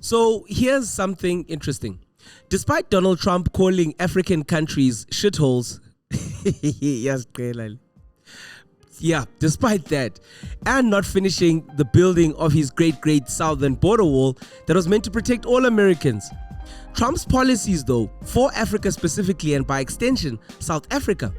So here's something interesting. Despite Donald Trump calling African countries shitholes, yes, despite that, and not finishing the building of his great southern border wall that was meant to protect all Americans, Trump's policies, though, for Africa specifically and by extension South Africa,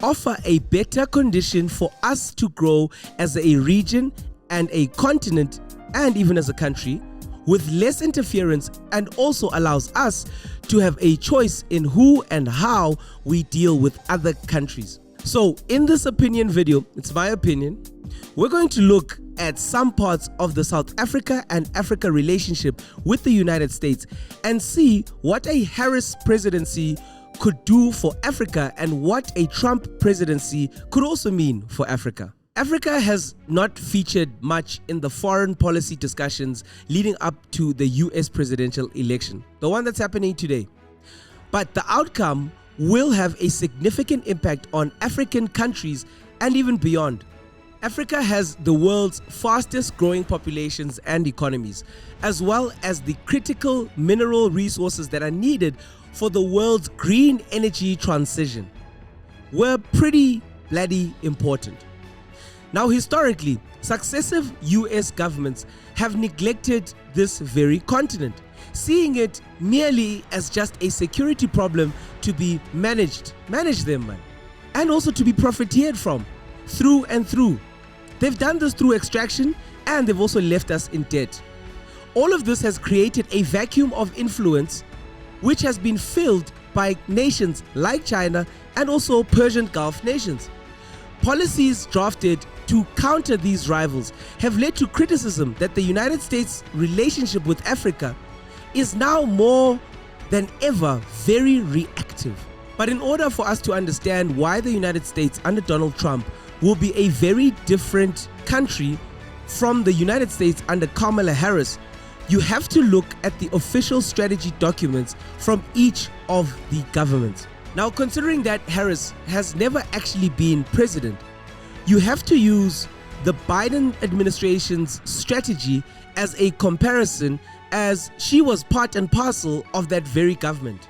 offer a better condition for us to grow as a region and a continent and even as a country with less interference, and also allows us to have a choice in who and how we deal with other countries. So in this opinion video, it's my opinion, we're going to look at some parts of the South Africa and Africa relationship with the United States and see what a Harris presidency could do for Africa and what a Trump presidency could also mean for Africa. Africa has not featured much in the foreign policy discussions leading up to the US presidential election, the one that's happening today. But the outcome will have a significant impact on African countries and even beyond. Africa has the world's fastest growing populations and economies, as well as the critical mineral resources that are needed for the world's green energy transition. We're pretty bloody important. Now, historically, successive US governments have neglected this very continent, seeing it merely as just a security problem to be manage them, man, and also to be profiteered from through and through. They've done this through extraction, and they've also left us in debt. All of this has created a vacuum of influence which has been filled by nations like China and also Persian Gulf nations. Policies drafted to counter these rivals have led to criticism that the United States' relationship with Africa is now more than ever very reactive. But in order for us to understand why the United States under Donald Trump will be a very different country from the United States under Kamala Harris, you have to look at the official strategy documents from each of the governments. Now, considering that Harris has never actually been president, you have to use the Biden administration's strategy as a comparison, as she was part and parcel of that very government,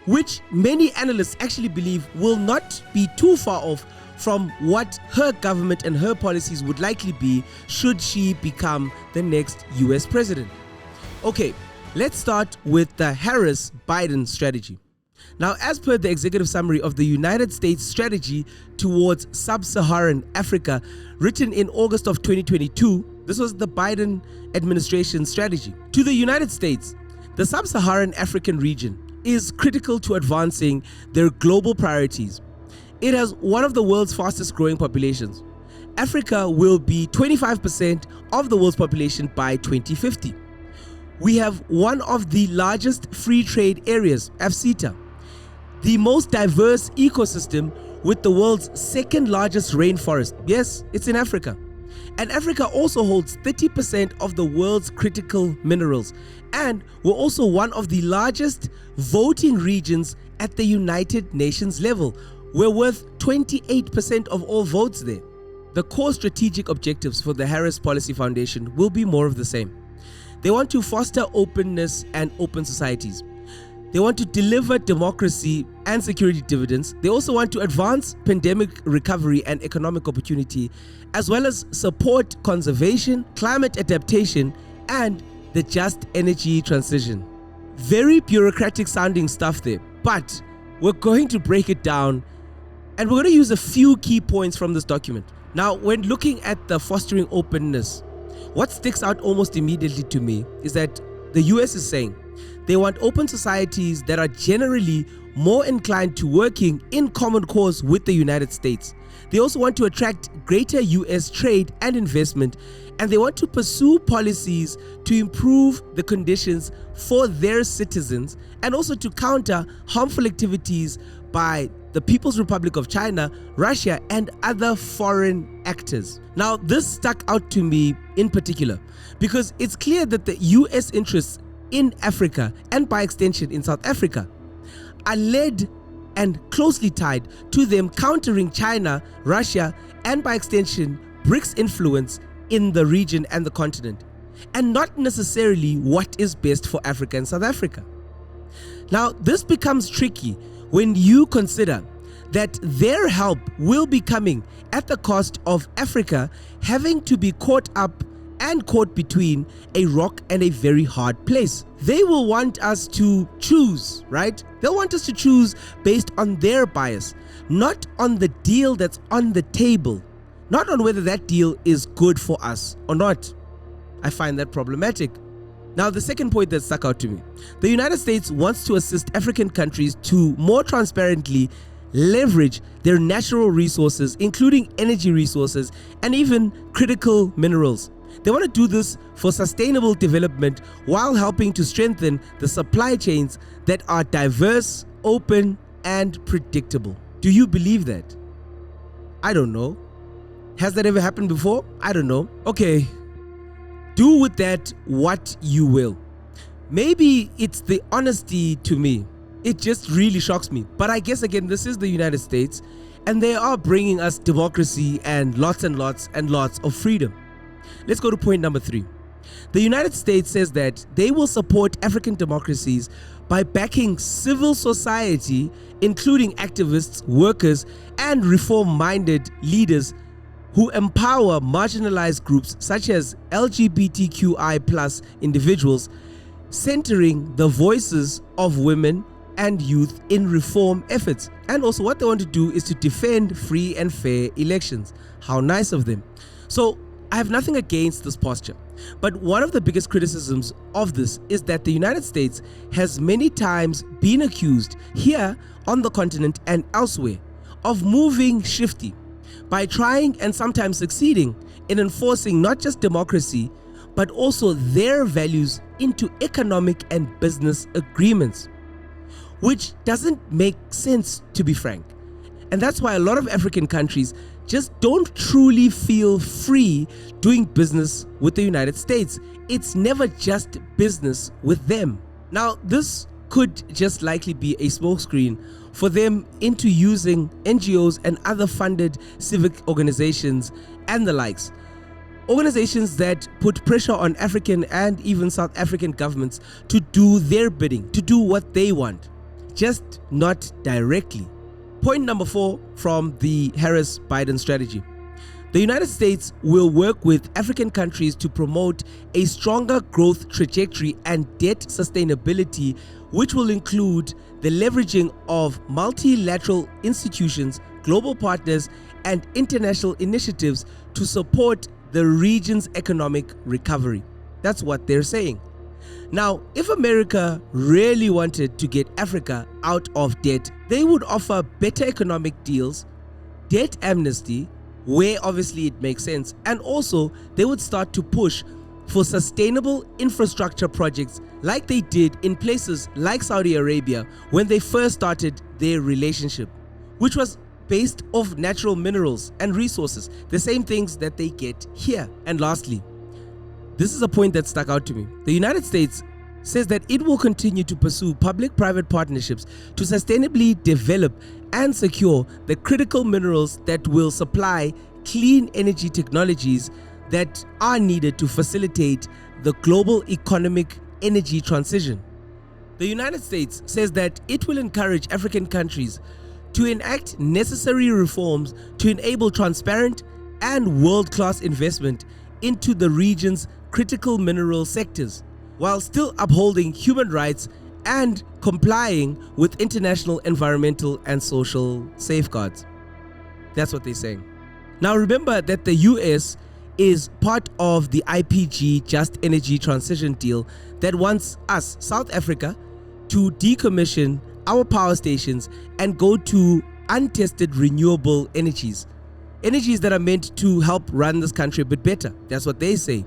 which many analysts actually believe will not be too far off from what her government and her policies would likely be should she become the next US president. Okay, let's start with the Harris-Biden strategy. Now, as per the executive summary of the United States strategy towards sub-Saharan Africa, written in August of 2022, this was the Biden administration strategy. To the United States, the sub-Saharan African region is critical to advancing their global priorities. It has one of the world's fastest growing populations. Africa will be 25% of the world's population by 2050. We have one of the largest free trade areas, AfCFTA, the most diverse ecosystem with the world's second largest rainforest. Yes, it's in Africa. And Africa also holds 30% of the world's critical minerals. And we're also one of the largest voting regions at the United Nations level. We're worth 28% of all votes there. The core strategic objectives for the Harris Policy Foundation will be more of the same. They want to foster openness and open societies. They want to deliver democracy and security dividends. They also want to advance pandemic recovery and economic opportunity, as well as support conservation, climate adaptation, and the just energy transition. Very bureaucratic sounding stuff there, but we're going to break it down and we're going to use a few key points from this document. Now, when looking at the fostering openness, what sticks out almost immediately to me is that the US is saying they want open societies that are generally more inclined to working in common cause with the United States. They also want to attract greater US trade and investment, and they want to pursue policies to improve the conditions for their citizens and also to counter harmful activities by the People's Republic of China, Russia, and other foreign actors. Now, this stuck out to me in particular because it's clear that the US interests in Africa, and by extension in South Africa, are led and closely tied to them countering China, Russia, and by extension BRICS influence in the region and the continent. and not necessarily what is best for Africa and South Africa. Now, this becomes tricky when you consider that their help will be coming at the cost of Africa having to be caught up and caught between a rock and a very hard place. They will want us to choose, right? They'll want us to choose based on their bias, not on the deal that's on the table, not on whether that deal is good for us or not. I find that problematic. Now, the second point that stuck out to me, the United States wants to assist African countries to more transparently leverage their natural resources, including energy resources and even critical minerals. They want to do this for sustainable development while helping to strengthen the supply chains that are diverse, open, and predictable. Do you believe that? I don't know. Has that ever happened before? I don't know. Okay, do with that what you will. Maybe it's the honesty to me. It just really shocks me. But I guess again, this is the United States, and they are bringing us democracy and lots of freedom. Let's go to point number 3. The United States says that they will support African democracies by backing civil society, including activists, workers, and reform-minded leaders who empower marginalized groups such as LGBTQI+ individuals, centering the voices of women and youth in reform efforts. And also what they want to do is to defend free and fair elections. How nice of them. So I have nothing against this posture, but one of the biggest criticisms of this is that the United States has many times been accused here on the continent and elsewhere of moving shifty by trying and sometimes succeeding in enforcing not just democracy, but also their values into economic and business agreements, which doesn't make sense, to be frank. And that's why a lot of African countries just don't truly feel free doing business with the United States. It's never just business with them. Now, this could just likely be a smokescreen for them into using NGOs and other funded civic organizations and the likes. Organizations that put pressure on African and even South African governments to do their bidding, to do what they want, just not directly. Point number 4 from the Harris-Biden strategy. The United States will work with African countries to promote a stronger growth trajectory and debt sustainability, which will include the leveraging of multilateral institutions, global partners, and international initiatives to support the region's economic recovery. That's what they're saying. Now, if America really wanted to get Africa out of debt, they would offer better economic deals, debt amnesty, where obviously it makes sense, and also they would start to push for sustainable infrastructure projects like they did in places like Saudi Arabia when they first started their relationship, which was based off natural minerals and resources, the same things that they get here. And lastly, this is a point that stuck out to me. The United States says that it will continue to pursue public-private partnerships to sustainably develop and secure the critical minerals that will supply clean energy technologies that are needed to facilitate the global economic energy transition. The United States says that it will encourage African countries to enact necessary reforms to enable transparent and world-class investment into the region's critical mineral sectors, while still upholding human rights and complying with international environmental and social safeguards. That's what they're saying. Now remember that the US is part of the IPG Just Energy Transition deal that wants us, South Africa, to decommission our power stations and go to untested renewable energies that are meant to help run this country a bit better. That's what they say.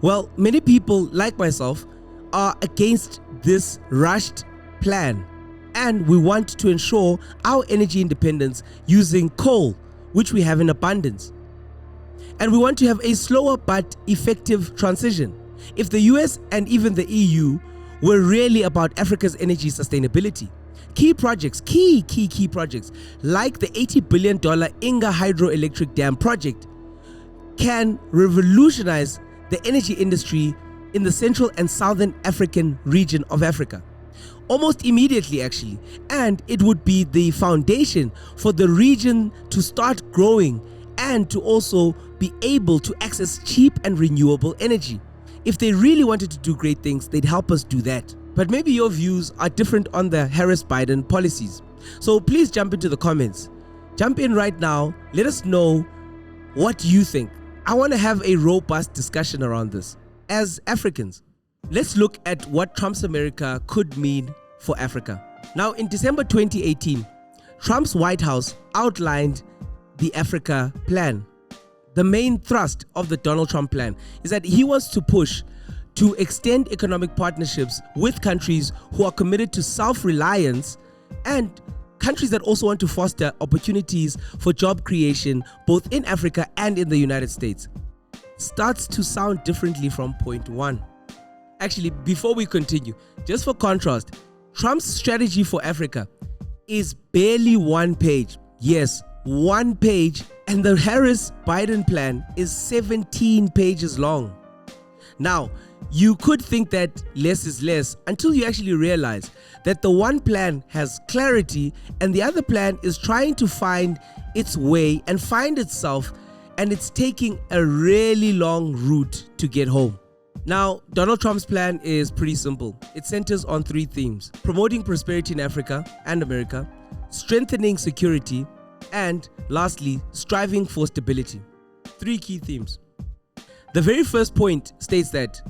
Well, many people like myself are against this rushed plan, and we want to ensure our energy independence using coal, which we have in abundance. And we want to have a slower but effective transition. If the US and even the EU were really about Africa's energy sustainability, key projects like the $80 billion Inga hydroelectric dam project can revolutionize the energy industry in the Central and Southern African region of Africa. Almost immediately, actually, and it would be the foundation for the region to start growing and to also be able to access cheap and renewable energy. If they really wanted to do great things, they'd help us do that. But maybe your views are different on the Harris-Biden policies. So please jump into the comments. Jump in right now. Let us know what you think. I want to have a robust discussion around this. As Africans, let's look at what Trump's America could mean for Africa. Now, in December 2018, Trump's White House outlined the Africa plan. The main thrust of the Donald Trump plan is that he wants to push to extend economic partnerships with countries who are committed to self-reliance and countries that also want to foster opportunities for job creation both in Africa and in the United States. Starts to sound differently from point one. Actually, before we continue, just for contrast, Trump's strategy for Africa is barely one page. Yes, one page, and the Harris-Biden plan is 17 pages long. Now, you could think that less is less until you actually realize that the one plan has clarity and the other plan is trying to find its way and find itself, and it's taking a really long route to get home. Now, Donald Trump's plan is pretty simple. It centers on three themes: promoting prosperity in Africa and America, strengthening security, and lastly, striving for stability. Three key themes. The very first point states that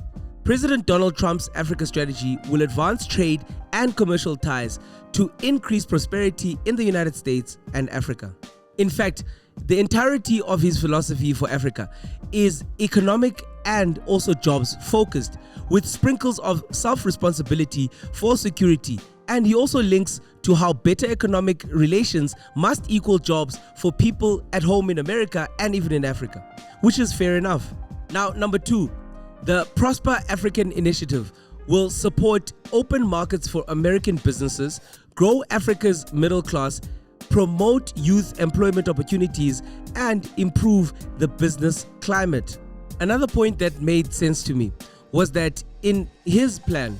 President Donald Trump's Africa strategy will advance trade and commercial ties to increase prosperity in the United States and Africa. In fact, the entirety of his philosophy for Africa is economic and also jobs focused, with sprinkles of self-responsibility for security, and he also links to how better economic relations must equal jobs for people at home in America and even in Africa, which is fair enough. Now, number two, the Prosper African Initiative will support open markets for American businesses, grow Africa's middle class, promote youth employment opportunities, and improve the business climate. Another point that made sense to me was that in his plan,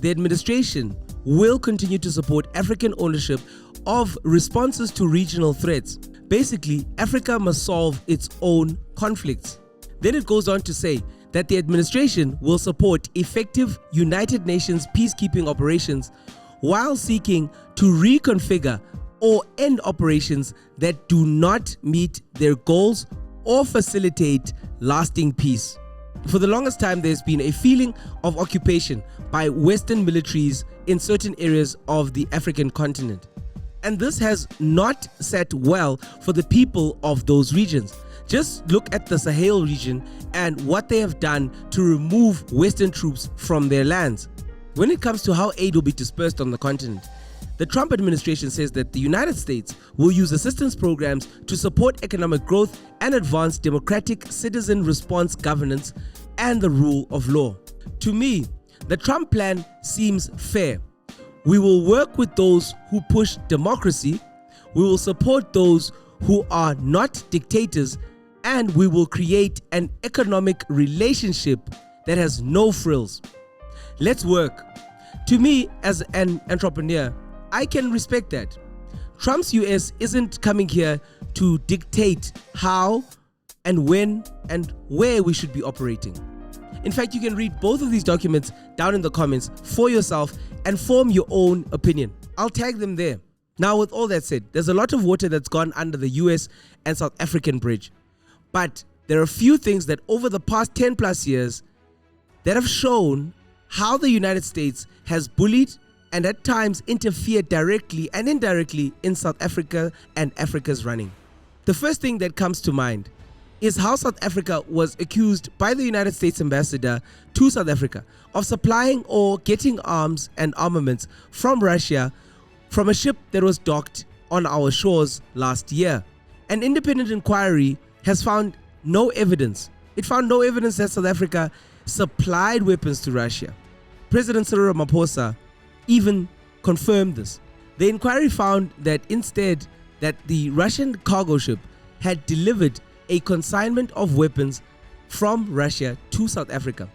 the administration will continue to support African ownership of responses to regional threats. Basically, Africa must solve its own conflicts. Then it goes on to say that the administration will support effective United Nations peacekeeping operations while seeking to reconfigure or end operations that do not meet their goals or facilitate lasting peace. For the longest time, there's been a feeling of occupation by Western militaries in certain areas of the African continent. And this has not sat well for the people of those regions. Just look at the Sahel region and what they have done to remove Western troops from their lands. When it comes to how aid will be dispersed on the continent, the Trump administration says that the United States will use assistance programs to support economic growth and advance democratic citizen response governance and the rule of law. To me, the Trump plan seems fair. We will work with those who push democracy, we will support those who are not dictators, and we will create an economic relationship that has no frills. Let's work. To me, as an entrepreneur, I can respect that. Trump's US isn't coming here to dictate how and when and where we should be operating. In fact, you can read both of these documents down in the comments for yourself and form your own opinion. I'll tag them there. Now, with all that said, there's a lot of water that's gone under the US and South African bridge. But there are a few things that over the past 10 plus years that have shown how the United States has bullied and at times interfered directly and indirectly in South Africa and Africa's running. The first thing that comes to mind is how South Africa was accused by the United States ambassador to South Africa of supplying or getting arms and armaments from Russia from a ship that was docked on our shores last year. An independent inquiry has found no evidence. It found no evidence that South Africa supplied weapons to Russia. President Cyril Ramaphosa even confirmed this. The inquiry found that instead that the Russian cargo ship had delivered a consignment of weapons from Russia to South Africa,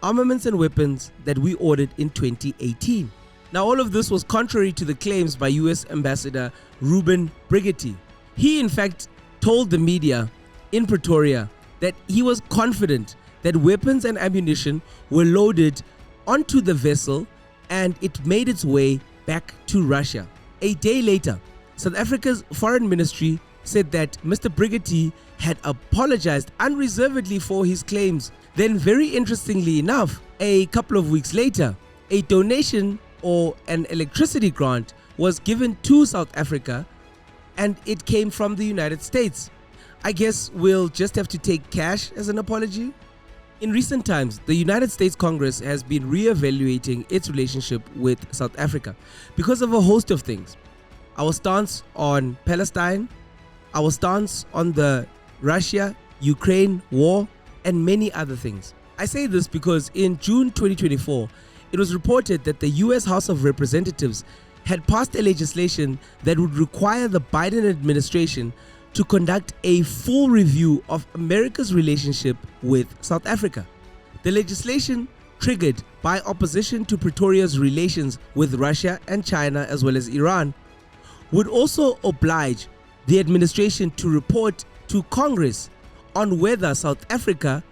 armaments and weapons that we ordered in 2018. Now, all of this was contrary to the claims by US Ambassador Ruben Brigetti. He in fact told the media in Pretoria that he was confident that weapons and ammunition were loaded onto the vessel and it made its way back to Russia. A day later, South Africa's foreign ministry said that Mr. Brigetti had apologized unreservedly for his claims. Then, very interestingly enough, a couple of weeks later, a donation or an electricity grant was given to South Africa, and it came from the United States. I guess we'll just have to take cash as an apology. In recent times, the United States Congress has been re-evaluating its relationship with South Africa because of a host of things. Our stance on Palestine, our stance on the Russia-Ukraine war, and many other things. I say this because in June 2024, it was reported that the US House of Representatives had passed a legislation that would require the Biden administration to conduct a full review of America's relationship with South Africa. The legislation, triggered by opposition to Pretoria's relations with Russia and China as well as Iran, would also oblige the administration to report to Congress on whether South Africa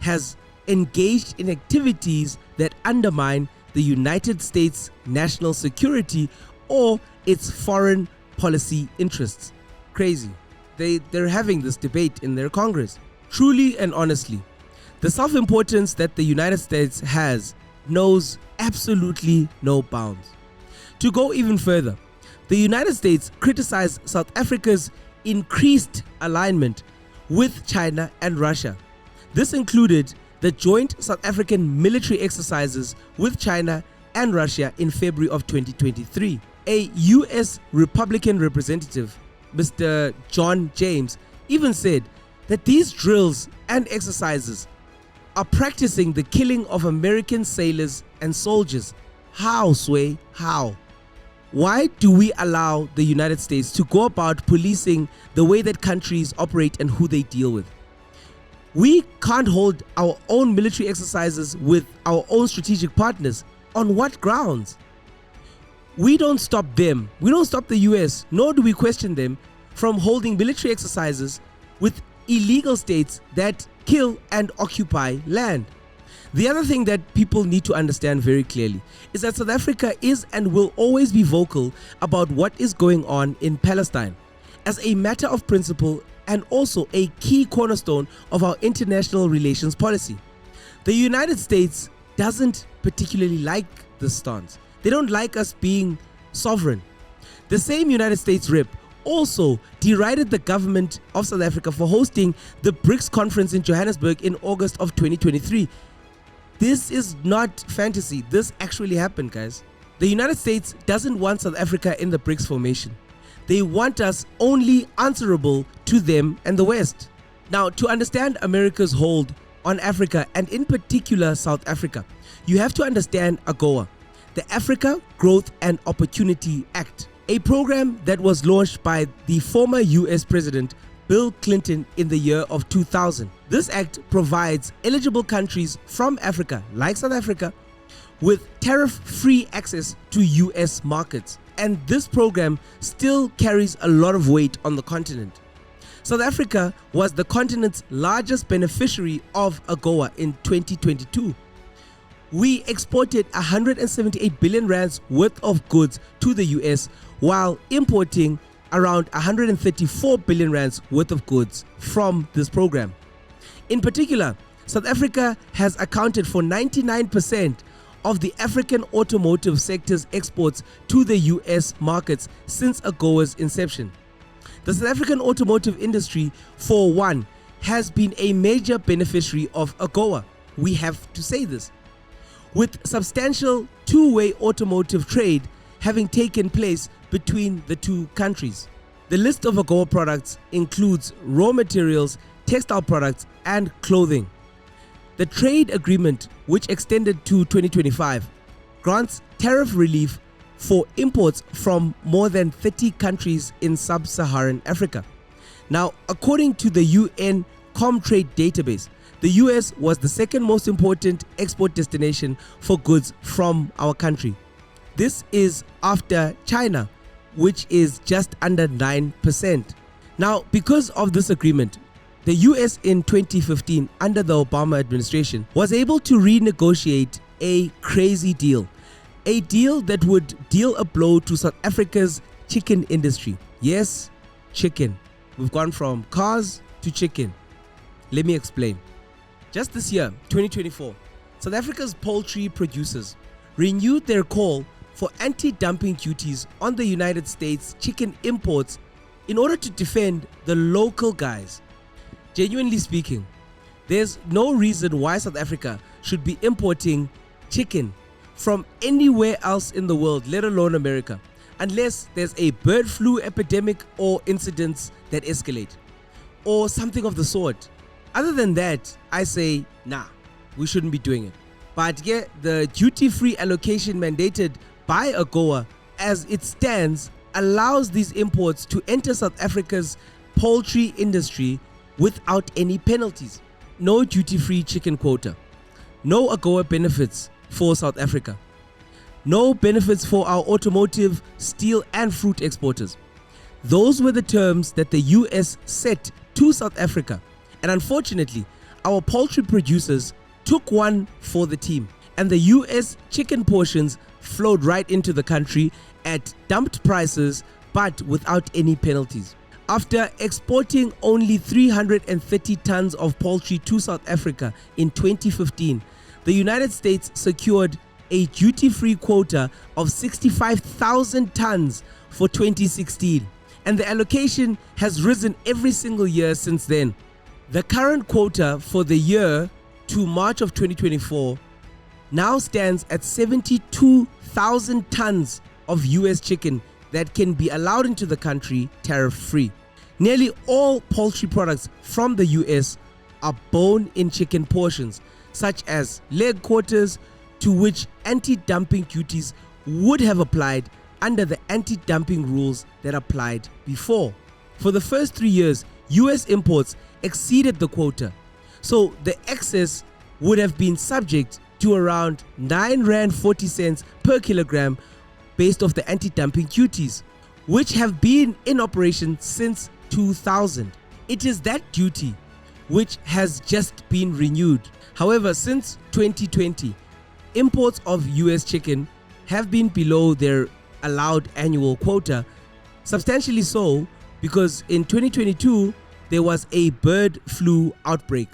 has engaged in activities that undermine the United States' national security or its foreign policy interests. Crazy. They're having this debate in their Congress. Truly and honestly, the self-importance that the United States has knows absolutely no bounds. To go even further, the United States criticized South Africa's increased alignment with China and Russia. This included the joint South African military exercises with China and Russia in February of 2023. A US Republican representative, Mr. John James, even said that these drills and exercises are practicing the killing of American sailors and soldiers. How, Sway? How? Why do we allow the United States to go about policing the way that countries operate and who they deal with? We can't hold our own military exercises with our own strategic partners. On what grounds? We don't stop them. We don't stop the US, nor do we question them from holding military exercises with illegal states that kill and occupy land. The other thing that people need to understand very clearly is that South Africa is and will always be vocal about what is going on in Palestine as a matter of principle and also a key cornerstone of our international relations policy. The United States doesn't particularly like this stance. They don't like us being sovereign. The same United States rep also derided the government of South Africa for hosting the BRICS conference in Johannesburg in August of 2023. This is not fantasy. This actually happened, guys. The United States doesn't want South Africa in the BRICS formation. They want us only answerable to them and the West. Now, to understand America's hold on Africa and in particular South Africa, you have to understand AGOA, the Africa Growth and Opportunity Act, a program that was launched by the former US President Bill Clinton in the year of 2000. This act provides eligible countries from Africa, like South Africa, with tariff-free access to US markets. And this program still carries a lot of weight on the continent. South Africa was the continent's largest beneficiary of AGOA in 2022. We exported 178 billion rands worth of goods to the US while importing around 134 billion rands worth of goods from this program. In particular, South Africa has accounted for 99% of the African automotive sector's exports to the US markets since AGOA's inception. The South African automotive industry, for one, has been a major beneficiary of AGOA. We have to say this. With substantial two-way automotive trade having taken place between the two countries. The list of AGOA products includes raw materials, textile products, and clothing. The trade agreement, which extended to 2025, grants tariff relief for imports from more than 30 countries in sub-Saharan Africa. Now, according to the UN Comtrade database, the US was the second most important export destination for goods from our country. This is after China, which is just under 9%. Now, because of this agreement, the US in 2015 under the Obama administration was able to renegotiate a crazy deal. A deal that would deal a blow to South Africa's chicken industry. Yes, chicken. We've gone from cars to chicken. Let me explain. Just this year, 2024, South Africa's poultry producers renewed their call for anti-dumping duties on the United States chicken imports in order to defend the local guys. Genuinely speaking, there's no reason why South Africa should be importing chicken from anywhere else in the world, let alone America, unless there's a bird flu epidemic or incidents that escalate, or something of the sort. Other than that, I say, nah, we shouldn't be doing it. But yeah, the duty-free allocation mandated by AGOA, as it stands, allows these imports to enter South Africa's poultry industry without any penalties. No duty-free chicken quota. No AGOA benefits for South Africa. No benefits for our automotive, steel and fruit exporters. Those were the terms that the US set to South Africa. And unfortunately, our poultry producers took one for the team. And the US chicken portions flowed right into the country at dumped prices, but without any penalties. After exporting only 330 tons of poultry to South Africa in 2015, the United States secured a duty-free quota of 65,000 tons for 2016, and the allocation has risen every single year since then. The current quota for the year to March of 2024 now stands at 72,000 tons of US chicken that can be allowed into the country tariff-free. Nearly all poultry products from the US are bone-in chicken portions, such as leg quarters, to which anti-dumping duties would have applied under the anti-dumping rules that applied before. For the first 3 years, US imports exceeded the quota, so the excess would have been subject to around 9 Rand 40 cents per kilogram based off the anti-dumping duties, which have been in operation since 2000. It is that duty which has just been renewed. However, since 2020, imports of US chicken have been below their allowed annual quota, substantially so because in 2022 there was a bird flu outbreak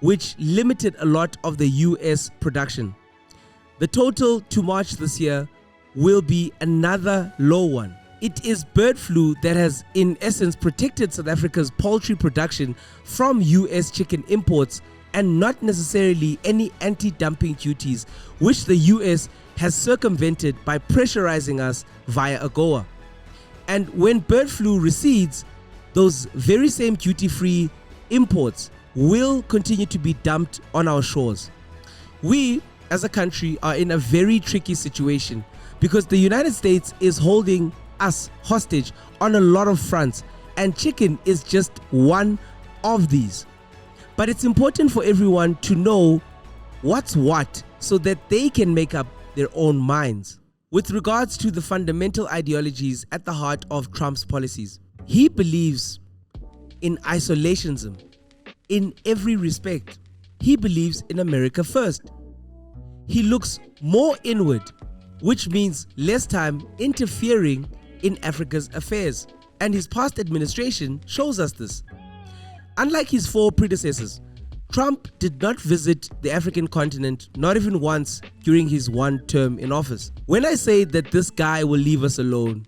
which limited a lot of the US production. The total to March this year will be another low one. It is bird flu that has in essence protected South Africa's poultry production from US chicken imports, and not necessarily any anti-dumping duties which the US has circumvented by pressurizing us via AGOA. And when bird flu recedes, those very same duty-free imports will continue to be dumped on our shores. We as a country are in a very tricky situation because the United States is holding us hostage on a lot of fronts, and chicken is just one of these. But it's important for everyone to know what's what so that they can make up their own minds. With regards to the fundamental ideologies at the heart of Trump's policies, he believes in isolationism in every respect. He believes in America first. He looks more inward, which means less time interfering in Africa's affairs, and his past administration shows us this. Unlike his 4 predecessors, Trump did not visit the African continent, not even once during his 1 term in office. When I say that this guy will leave us alone,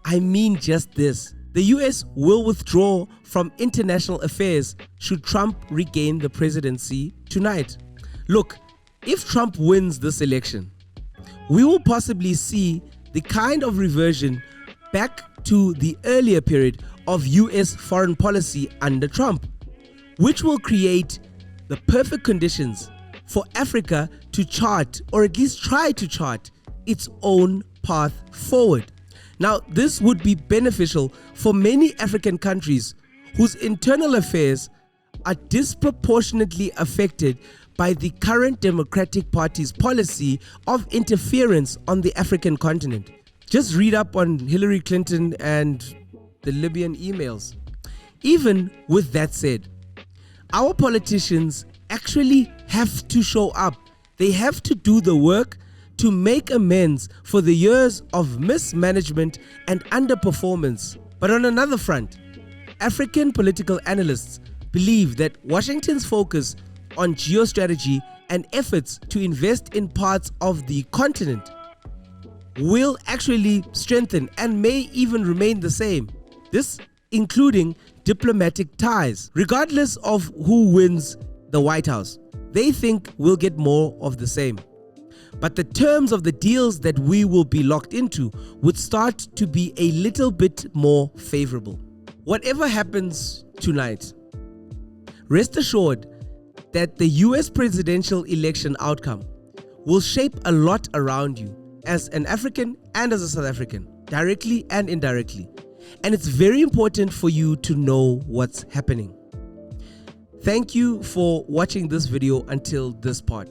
I mean just this. The US will withdraw from international affairs should Trump regain the presidency tonight. Look, if Trump wins this election, we will possibly see the kind of reversion back to the earlier period of US foreign policy under Trump, which will create the perfect conditions for Africa to chart, or at least try to chart, its own path forward. Now, this would be beneficial for many African countries whose internal affairs are disproportionately affected by the current Democratic Party's policy of interference on the African continent. Just read up on Hillary Clinton and the Libyan emails. Even with that said, our politicians actually have to show up. They have to do the work to make amends for the years of mismanagement and underperformance. But on another front, African political analysts believe that Washington's focus on geostrategy and efforts to invest in parts of the continent will actually strengthen and may even remain the same. This including diplomatic ties. Regardless of who wins the White House, they think we'll get more of the same. But the terms of the deals that we will be locked into would start to be a little bit more favorable. Whatever happens tonight, rest assured that the US presidential election outcome will shape a lot around you as an African and as a South African, directly and indirectly. And it's very important for you to know what's happening. Thank you for watching this video until this part.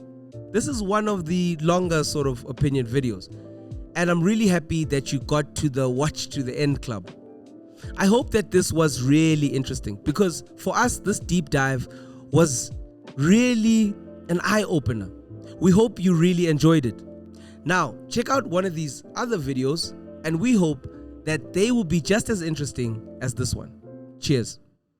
This is one of the longer sort of opinion videos, and I'm really happy that you got to the watch to the end club. I hope that this was really interesting, because for us this deep dive was really an eye-opener. We hope you really enjoyed it. Now check out one of these other videos, and we hope that they will be just as interesting as this one. Cheers.